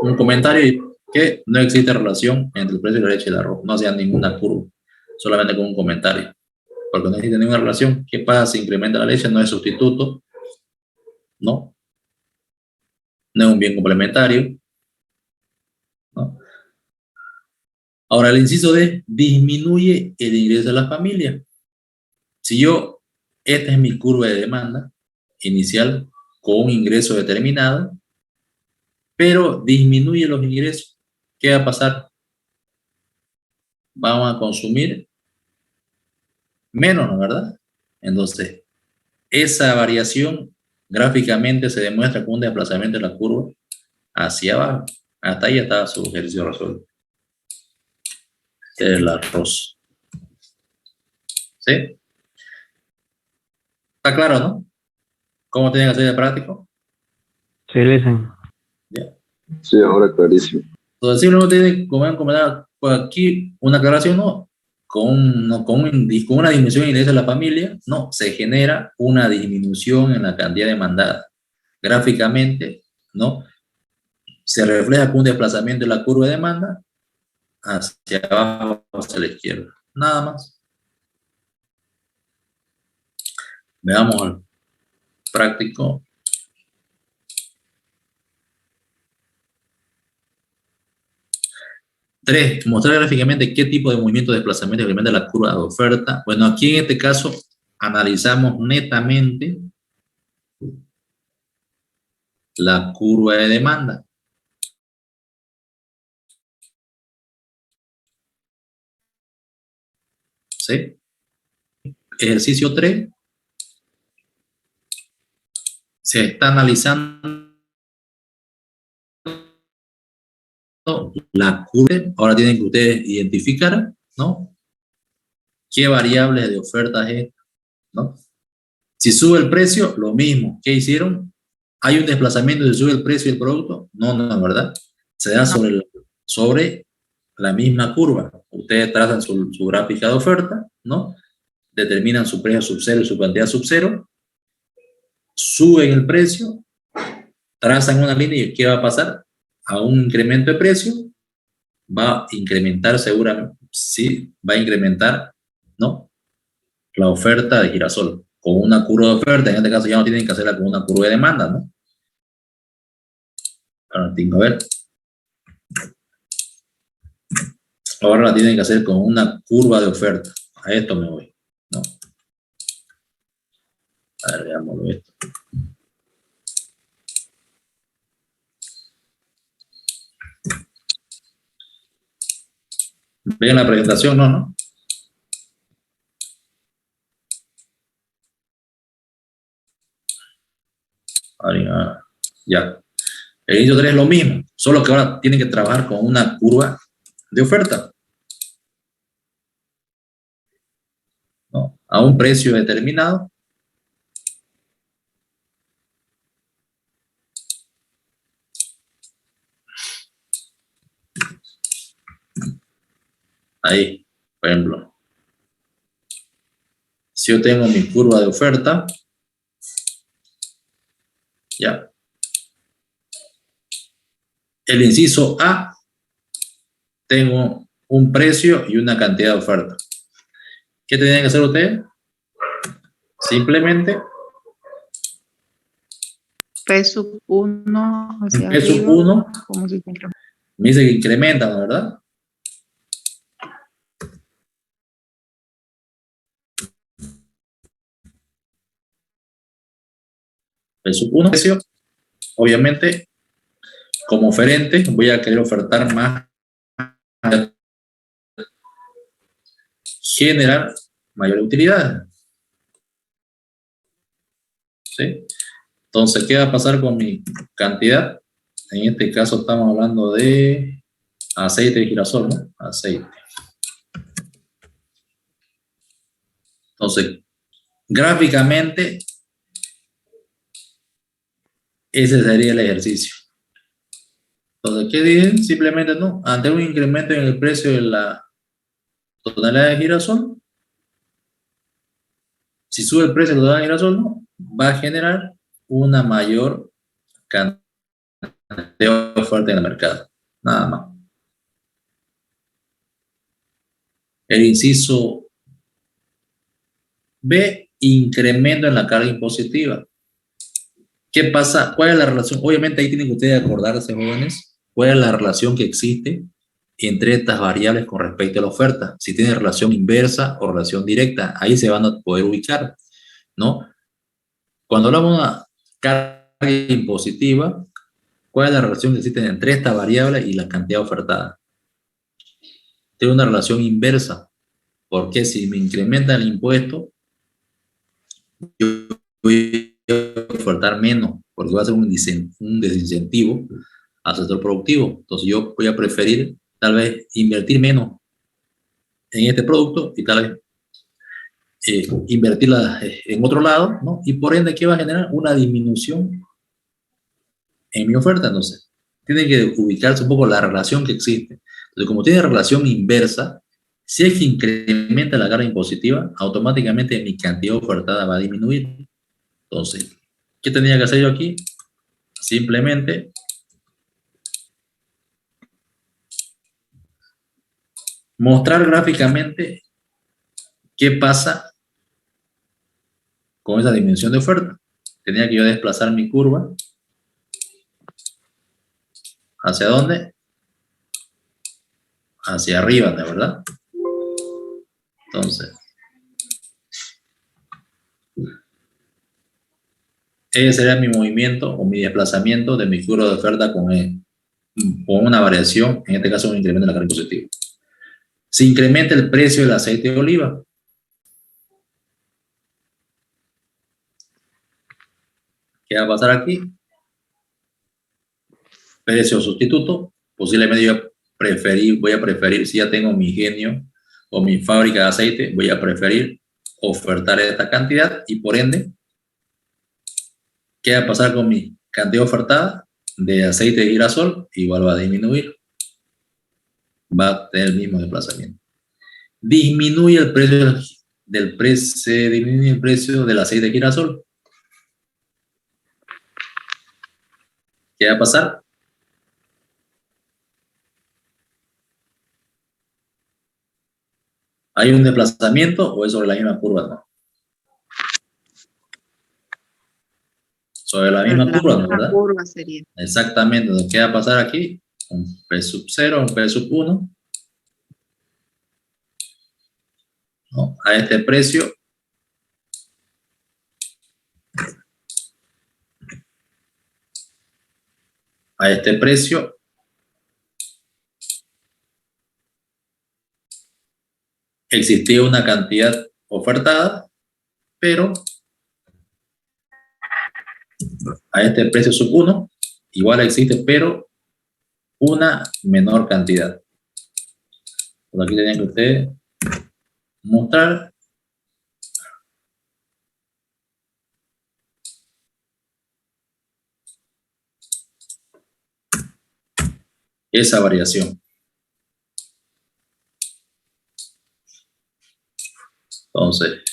Un comentario y que no existe relación entre el precio de la leche y el arroz. No hacían ninguna curva, solamente con un comentario. Porque no existe ninguna relación. ¿Qué pasa si incrementa la leche? No es sustituto, ¿no? No es un bien complementario, ¿no? Ahora, el inciso D, disminuye el ingreso de la familia. Si esta es mi curva de demanda inicial con un ingreso determinado, pero disminuye los ingresos, ¿qué va a pasar? Vamos a consumir menos, ¿no es verdad? Entonces, esa variación gráficamente se demuestra con un desplazamiento de la curva hacia abajo. Hasta ahí está su ejercicio resuelto. El arroz. ¿Sí? Está claro, ¿no? ¿Cómo tiene que ser de práctico? Sí, listen. Ya. Sí, ahora clarísimo. Entonces, si uno tiene como comentar, pues aquí una aclaración, ¿no? Con una disminución de ingresos de la familia, no, se genera una disminución en la cantidad demandada. Gráficamente, ¿no? Se refleja con un desplazamiento de la curva de demanda hacia abajo, hacia la izquierda. Nada más. Veamos práctico. Tres, mostrar gráficamente qué tipo de movimiento de desplazamiento experimenta la curva de oferta. Bueno, aquí en este caso analizamos netamente la curva de demanda. ¿Sí? Ejercicio 3. Se está analizando la curva. Ahora tienen que ustedes identificar, ¿no? ¿Qué variables de oferta es esta? ¿No? Si sube el precio, lo mismo. ¿Qué hicieron? ¿Hay un desplazamiento si sube el precio del producto? No, no, ¿verdad? Se da sobre la misma curva. Ustedes trazan su gráfica de oferta, ¿no? Determinan su precio sub 0 y su cantidad sub 0, suben el precio, trazan una línea y ¿qué va a pasar? A un incremento de precio, va a incrementar seguramente, sí, va a incrementar, ¿no? La oferta de girasol. Con una curva de oferta, en este caso ya no tienen que hacerla con una curva de demanda, ¿no? Ahora tengo, a ver. Ahora la tienen que hacer con una curva de oferta. A esto me voy, ¿no? A ver, veámoslo esto. ¿Ven la presentación? No, ¿no? Ahí, ya. El inicio 3 es lo mismo, solo que ahora tienen que trabajar con una curva de oferta, ¿no? A un precio determinado. Ahí, por ejemplo. Si yo tengo mi curva de oferta, ya. El inciso A, tengo un precio y una cantidad de oferta. ¿Qué tenían que hacer ustedes? Simplemente P sub 1 hacia P sub arriba, 1 como si se incrementa. me dice que incrementan, ¿verdad? P sub 1 precio, obviamente, como oferente voy a querer ofertar más, generar mayor utilidad. ¿Sí? Entonces, ¿qué va a pasar con mi cantidad? En este caso estamos hablando de aceite de girasol, ¿no? Aceite. Entonces, gráficamente, ese sería el ejercicio. Entonces, ¿qué dicen? Simplemente no. Ante un incremento en el precio de la tonelada de girasol, si sube el precio de la tonelada de girasol, no, va a generar una mayor cantidad de oferta en el mercado. Nada más. El inciso B, incremento en la carga impositiva. ¿Qué pasa? ¿Cuál es la relación? Obviamente ahí tienen que ustedes acordarse, jóvenes, cuál es la relación que existe entre estas variables con respecto a la oferta. Si tiene relación inversa o relación directa, ahí se van a poder ubicar, ¿no? Cuando hablamos de una carga impositiva, ¿cuál es la relación que existe entre esta variable y la cantidad ofertada? Tiene una relación inversa, porque si me incrementa el impuesto, yo voy a ofertar menos, porque va a ser un desincentivo al sector productivo. Entonces yo voy a preferir tal vez invertir menos en este producto y tal vez invertirla en otro lado, ¿no? Y por ende, ¿qué va a generar? Una disminución en mi oferta. Entonces, tiene que ubicarse un poco la relación que existe. Entonces, como tiene relación inversa, si es que incrementa la carga impositiva, automáticamente mi cantidad ofertada va a disminuir. Entonces, ¿qué tenía que hacer yo aquí? Simplemente mostrar gráficamente qué pasa con esa dimensión de oferta. tenía que yo desplazar mi curva. ¿Hacia dónde? Hacia arriba, ¿de verdad? Entonces, ese sería mi movimiento o mi desplazamiento de mi curva de oferta con una variación, en este caso un incremento en la carga impositiva. Se incrementa el precio del aceite de oliva. ¿Qué va a pasar aquí? Precio sustituto. Posiblemente yo voy a preferir, si ya tengo mi ingenio o mi fábrica de aceite, voy a preferir ofertar esta cantidad y por ende, ¿qué va a pasar con mi cantidad ofertada de aceite de girasol? Igual va a disminuir. Va a tener el mismo desplazamiento. Disminuye el precio disminuye el precio del aceite de girasol. ¿Qué va a pasar? ¿Hay un desplazamiento o es sobre la misma curva? No. Sobre la misma curva, ¿no? ¿Verdad? Curva sería. Exactamente. ¿Qué va a pasar aquí? Un P sub 0, un P sub 1. ¿No? A este precio. A este precio. Existía una cantidad ofertada, pero a este precio sub 1 igual existe, pero una menor cantidad. Por aquí tenían que ustedes mostrar esa variación. Entonces,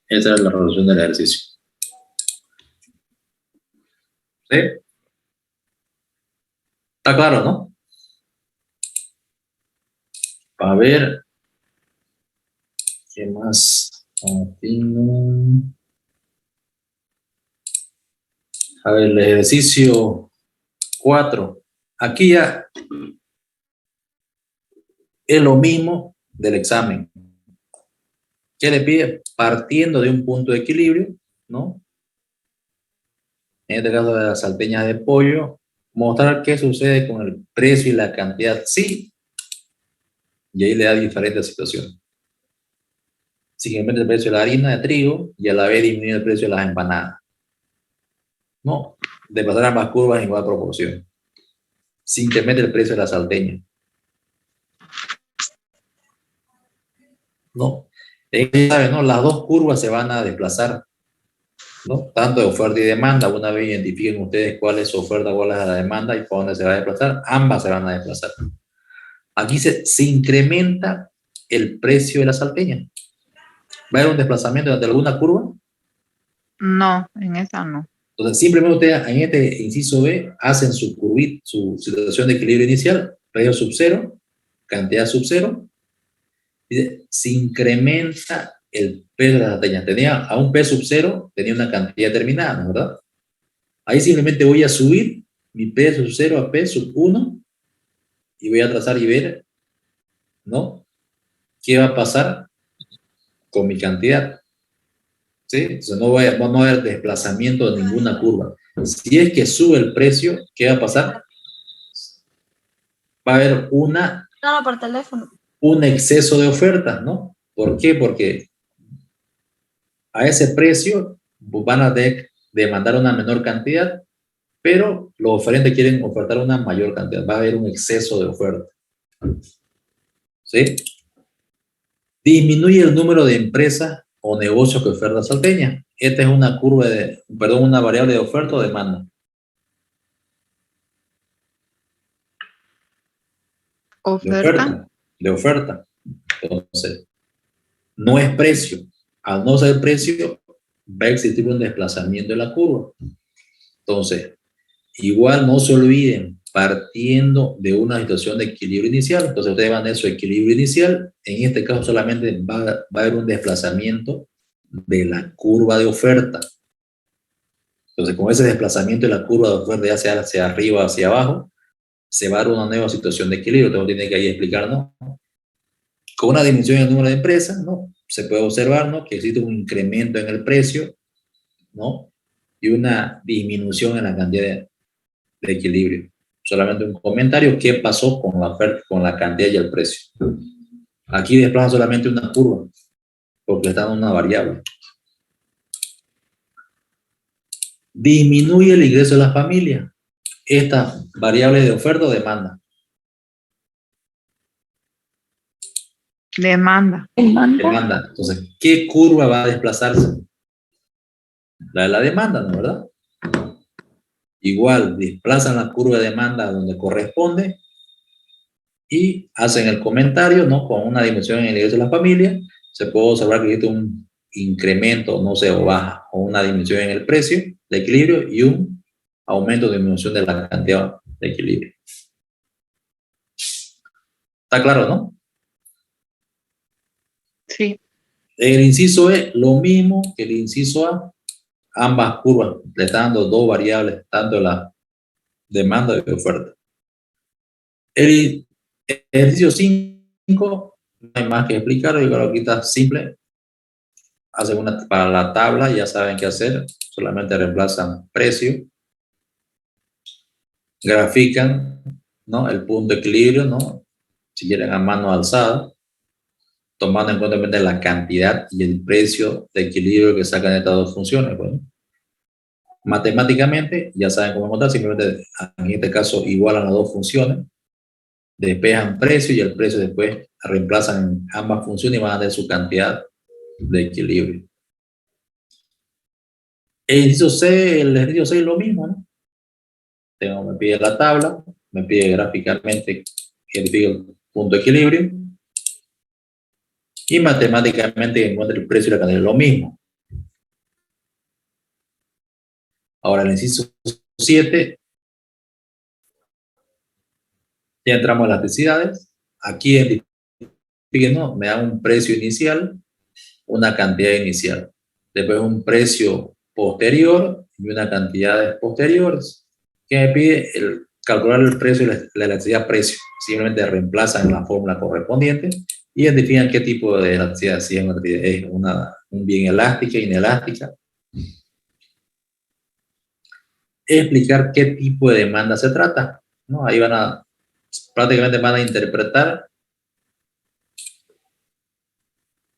esa es la resolución del ejercicio. ¿Sí? ¿Está claro, no? A ver, ¿qué más? A ver, el ejercicio 4. Aquí ya es lo mismo del examen. ¿Qué le pide? Partiendo de un punto de equilibrio, ¿no? En este caso de las salteñas de pollo, mostrar qué sucede con el precio y la cantidad, sí. Y ahí le da diferentes situaciones. Si incrementa el precio de la harina de trigo y a la vez disminuye el precio de las empanadas. No, de pasar ambas curvas en igual proporción. Si incrementa el precio de la salteña. No, ¿saben, no? Las dos curvas se van a desplazar, ¿no? Tanto de oferta y demanda. Una vez identifiquen ustedes cuál es su oferta, cuál es la demanda y por dónde se va a desplazar. Ambas se van a desplazar. Aquí se incrementa el precio de la salteña. ¿Va a haber un desplazamiento de alguna curva? No, en esa no. Entonces, simplemente ustedes en este inciso B hacen su curvita, su situación de equilibrio inicial, precio sub 0, cantidad sub 0. Se incrementa el peso de la salteña. Tenía a un P sub 0, tenía una cantidad determinada, ¿no? ¿Verdad? Ahí simplemente voy a subir mi P sub 0 a P sub 1 y voy a trazar y ver, ¿no? ¿Qué va a pasar con mi cantidad? ¿Sí? Entonces no va a haber desplazamiento de ninguna curva. Si es que sube el precio, ¿qué va a pasar? Va a haber No, por teléfono. un exceso de ofertas, ¿no? ¿Por qué? Porque a ese precio van a demandar una menor cantidad, pero los oferentes quieren ofertar una mayor cantidad. Va a haber un exceso de oferta. ¿Sí? Disminuye el número de empresas o negocios que ofertan salteña. Esta es una curva una variable de oferta o demanda. ¿Oferta? De oferta. Entonces, no es precio. Al no ser precio, va a existir un desplazamiento de la curva. Entonces, igual no se olviden partiendo de una situación de equilibrio inicial. Entonces ustedes van a su equilibrio inicial. En este caso solamente va a haber un desplazamiento de la curva de oferta. Entonces con ese desplazamiento de la curva de oferta, ya sea hacia arriba o hacia abajo, se va a dar una nueva situación de equilibrio. Entonces tiene que ahí explicar, ¿no? Con una disminución en el número de empresas, ¿no? Se puede observar, ¿no?, que existe un incremento en el precio, ¿no?, y una disminución en la cantidad de equilibrio. Solamente un comentario: ¿qué pasó con la oferta, con la cantidad y el precio? Aquí desplaza solamente una curva, porque está en una variable. Disminuye el ingreso de la familia. Esta variable de oferta o demanda. Demanda. Demanda. Entonces, ¿qué curva va a desplazarse? La de la demanda, ¿no, verdad? Igual, desplazan la curva de demanda donde corresponde y hacen el comentario, ¿no?, con una disminución en el ingreso de la familia. Se puede observar que existe un incremento, no sé, o baja, o una disminución en el precio de equilibrio y un aumento o disminución de la cantidad de equilibrio. ¿Está claro, no? Sí. El inciso E, lo mismo que el inciso A. Ambas curvas le están dando dos variables, tanto la demanda y oferta. El ejercicio 5, no hay más que explicar. Yo creo que está simple. Hacen una para la tabla, ya saben qué hacer. Solamente reemplazan precio, grafican, ¿no?, el punto de equilibrio, ¿no?, si quieren a mano alzada, tomando en cuenta la cantidad y el precio de equilibrio que sacan estas dos funciones. Bueno, matemáticamente ya saben cómo encontrar. Simplemente en este caso igualan las dos funciones, despejan precio y el precio después reemplazan ambas funciones y van a dar su cantidad de equilibrio. El ejercicio C es lo mismo, ¿no? Me pide la tabla, me pide gráficamente el punto de equilibrio y matemáticamente encuentra el precio y la cantidad, lo mismo. Ahora el inciso 7, ya entramos en las elasticidades. Aquí ¿no?, me da un precio inicial, una cantidad inicial, después un precio posterior y una cantidad posteriores. ¿Qué me pide? Calcular el precio y la elasticidad precio. Simplemente reemplazan la fórmula correspondiente y identifican qué tipo de elasticidad, si es un bien elástica, inelástica. Explicar qué tipo de demanda se trata, ¿no? Ahí prácticamente van a interpretar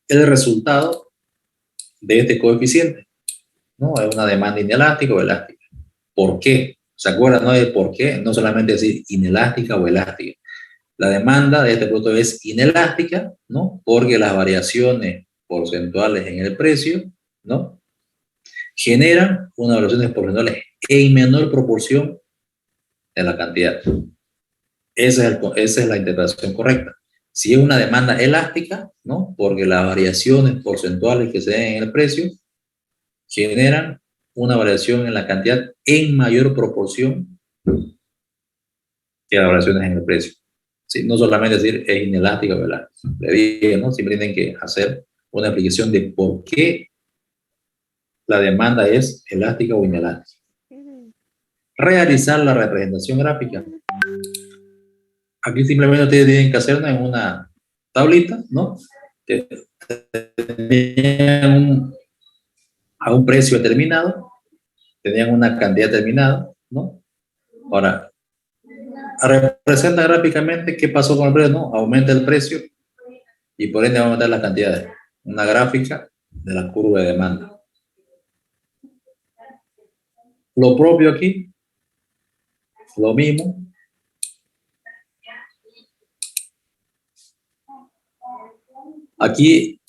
el resultado de este coeficiente, ¿no? Es una demanda inelástica o elástica. ¿Por qué? ¿Se acuerdan, no, de por qué? No solamente decir inelástica o elástica. La demanda de este producto es inelástica, ¿no?, porque las variaciones porcentuales en el precio, ¿no?, generan unas variaciones porcentuales en menor proporción de la cantidad. Esa es la interpretación correcta. Si es una demanda elástica, ¿no?, porque las variaciones porcentuales que se den en el precio generan una variación en la cantidad en mayor proporción que las variaciones en el precio. ¿Sí? No solamente decir es inelástica o elástica. Le dije, ¿no?, siempre tienen que hacer una explicación de por qué la demanda es elástica o inelástica. Realizar la representación gráfica. Aquí simplemente ustedes tienen que hacerlo en una tablita, ¿no? Tenían a un precio determinado, tenían una cantidad determinada, ¿no? Ahora, representa gráficamente qué pasó con el precio, ¿no? Aumenta el precio y por ende va a aumentar las cantidades. Una gráfica de la curva de demanda. Lo propio aquí, lo mismo. Aquí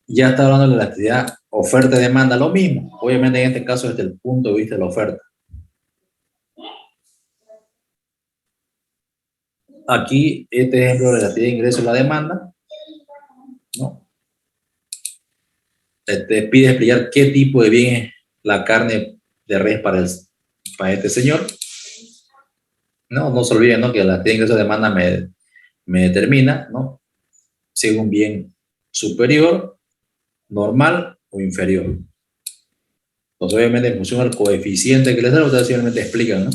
ya está hablando de la actividad oferta y demanda, lo mismo. Obviamente en este caso desde el punto de vista de la oferta. Aquí este ejemplo de la actividad de ingreso y la demanda, ¿no? Te pide explicar qué tipo de bien es la carne de res para este señor. No se olviden, ¿no? Que la actividad de ingreso de demanda me determina, ¿no? Si es un bien superior, normal o inferior. Entonces, obviamente, en función al coeficiente que les da, ustedes simplemente explican, ¿no?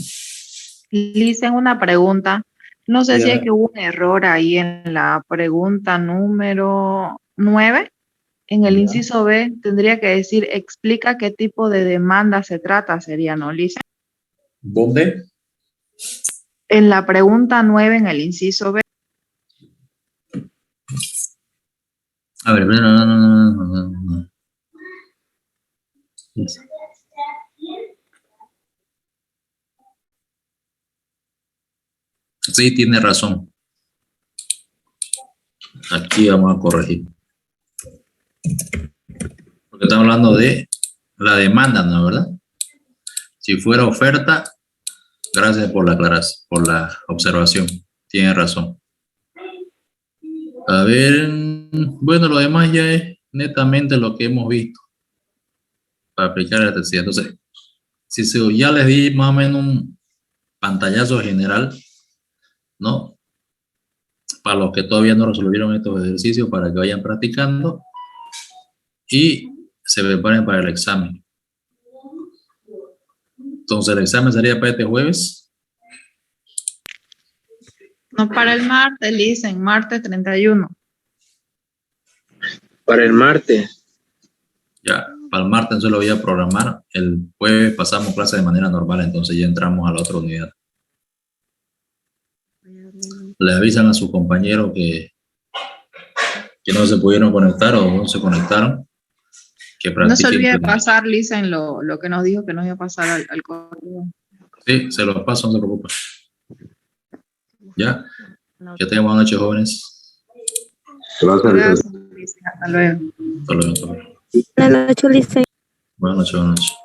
Le hice una pregunta. No sé si es Dígame. que hubo un error ahí en la pregunta número 9. En el Ya. inciso B tendría que decir, explica qué tipo de demanda se trata, sería, ¿no, Lisa? ¿Dónde? En la pregunta 9, en el inciso B. A ver, no. Sí, tiene razón. Aquí vamos a corregir. Porque estamos hablando de la demanda, ¿no? ¿Verdad? Si fuera oferta, gracias por la aclaración, por la observación. Tiene razón. A ver, bueno, lo demás ya es netamente lo que hemos visto para aplicar la tercera. Entonces, ya les di más o menos un pantallazo general, ¿no? Para los que todavía no resolvieron estos ejercicios, para que vayan practicando y se preparen para el examen. Entonces, el examen sería para este jueves. No, para el martes, Lisa, en martes 31. Para el martes. Ya, para el martes entonces lo voy a programar. El jueves pasamos clase de manera normal, entonces ya entramos a la otra unidad. Le avisan a sus compañeros que no se pudieron conectar o no se conectaron. Que No se practiquen. olvide pasar, Lisa, en lo que nos dijo que nos iba a pasar al correo. Sí, se los paso, no se preocupen. Ya, que tengan buenas noches, jóvenes. Gracias, Lisa. Hasta luego. Hasta luego, hasta luego. Buenas noches, Lisa. Buenas noches, buenas noches.